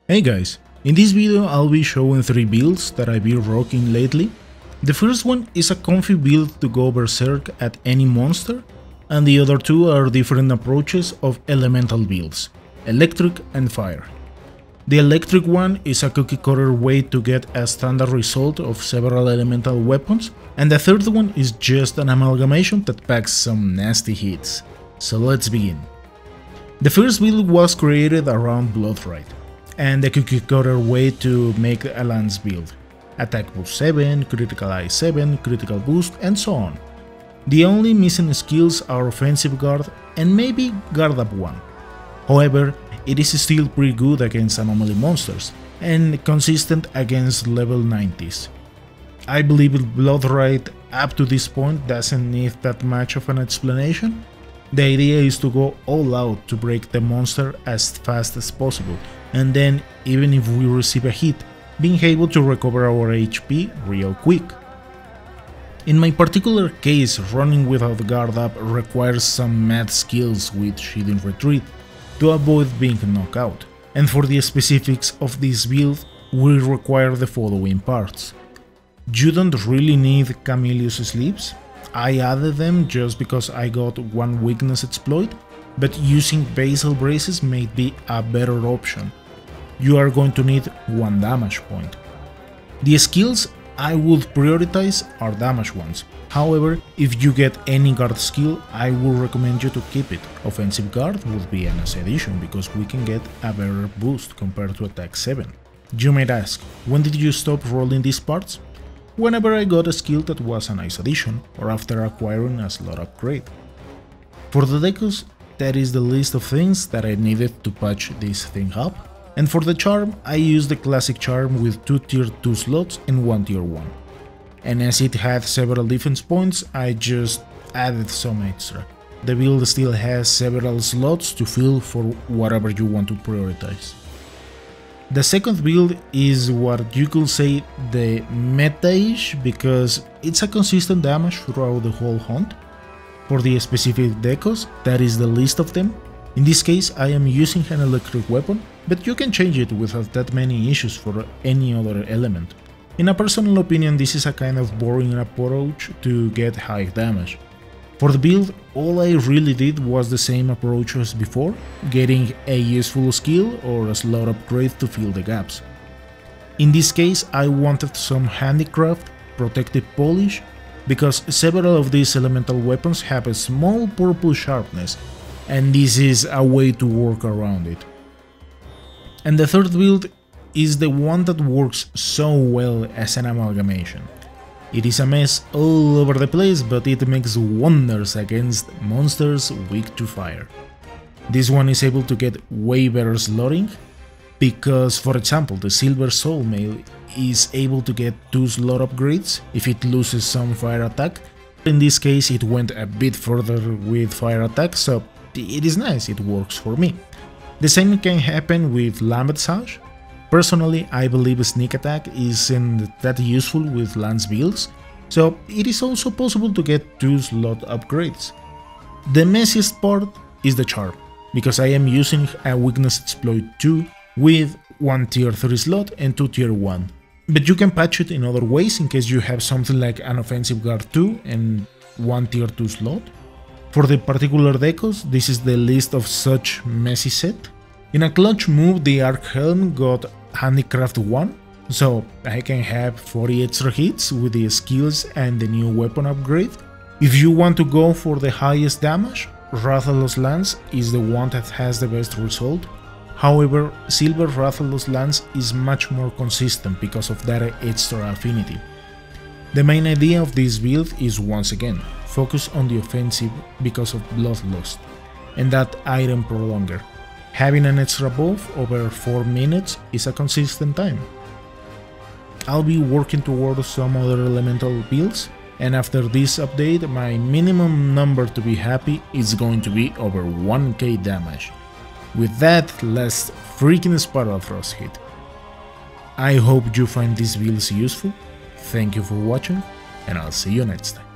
Hey guys, in this video I'll be showing 3 builds that I've been rocking lately. The first one is a comfy build to go berserk at any monster, and the other two are different approaches of elemental builds, electric and fire. The electric one is a cookie cutter way to get a standard result of several elemental weapons, and the third one is just an amalgamation that packs some nasty hits. So let's begin. The first build was created around Rite, and the cookie cutter way to make a lance build. Attack boost 7, critical eye 7, critical boost, and so on. The only missing skills are offensive guard and maybe guard up 1. However, it is still pretty good against anomaly monsters, and consistent against level 90s. I believe Rite up to this point doesn't need that much of an explanation. The idea is to go all out to break the monster as fast as possible, and then, even if we receive a hit, being able to recover our HP real quick. In my particular case, running without guard up requires some mad skills with shielding retreat to avoid being knocked out, and for the specifics of this build, we require the following parts. You don't really need Camellius sleeves. I added them just because I got one weakness exploit, but using basal braces may be a better option. You are going to need 1 damage point. The skills I would prioritize are damage ones. However, if you get any guard skill, I would recommend you to keep it. Offensive guard would be a nice addition because we can get a better boost compared to attack 7. You might ask, when did you stop rolling these parts? Whenever I got a skill that was a nice addition, or after acquiring a slot upgrade. For the decos, that is the list of things that I needed to patch this thing up, and for the charm, I used the classic charm with 2 tier 2 slots and 1 tier 1. And as it had several defense points, I just added some extra. The build still has several slots to fill for whatever you want to prioritize. The second build is what you could say the meta-ish, because it's a consistent damage throughout the whole hunt. For the specific decos, that is the list of them. In this case I am using an electric weapon, but you can change it without that many issues for any other element. In a personal opinion, this is a kind of boring approach to get high damage. For the build, all I really did was the same approach as before, getting a useful skill or a slot upgrade to fill the gaps. In this case, I wanted some handicraft, protective polish, because several of these elemental weapons have a small purple sharpness, and this is a way to work around it. And the third build is the one that works so well as an amalgamation. It is a mess all over the place, but it makes wonders against monsters weak to fire. This one is able to get way better slotting, because for example the Silver Soul Mail is able to get 2 slot upgrades if it loses some fire attack. In this case it went a bit further with fire attack, so it is nice, it works for me. The same can happen with Lambeth Sash. Personally, I believe sneak attack isn't that useful with lance builds, so it is also possible to get 2 slot upgrades. The messiest part is the charm, because I am using a weakness exploit 2 with 1 tier 3 slot and 2 tier 1. But you can patch it in other ways in case you have something like an offensive guard 2 and 1 tier 2 slot. For the particular decos, this is the list of such messy set. In a clutch move, the Arc Helm got Handicraft 1, so I can have 40 extra hits with the skills and the new weapon upgrade. If you want to go for the highest damage, Rathalos Lance is the one that has the best result. However, Silver Rathalos Lance is much more consistent because of that extra affinity. The main idea of this build is once again, focus on the offensive because of Bloodlust, and that item prolonger. Having an extra buff over 4 minutes is a consistent time. I'll be working towards some other elemental builds, and after this update my minimum number to be happy is going to be over 1k damage. With that last freaking Spiral Thrust hit. I hope you find these builds useful, thank you for watching, and I'll see you next time.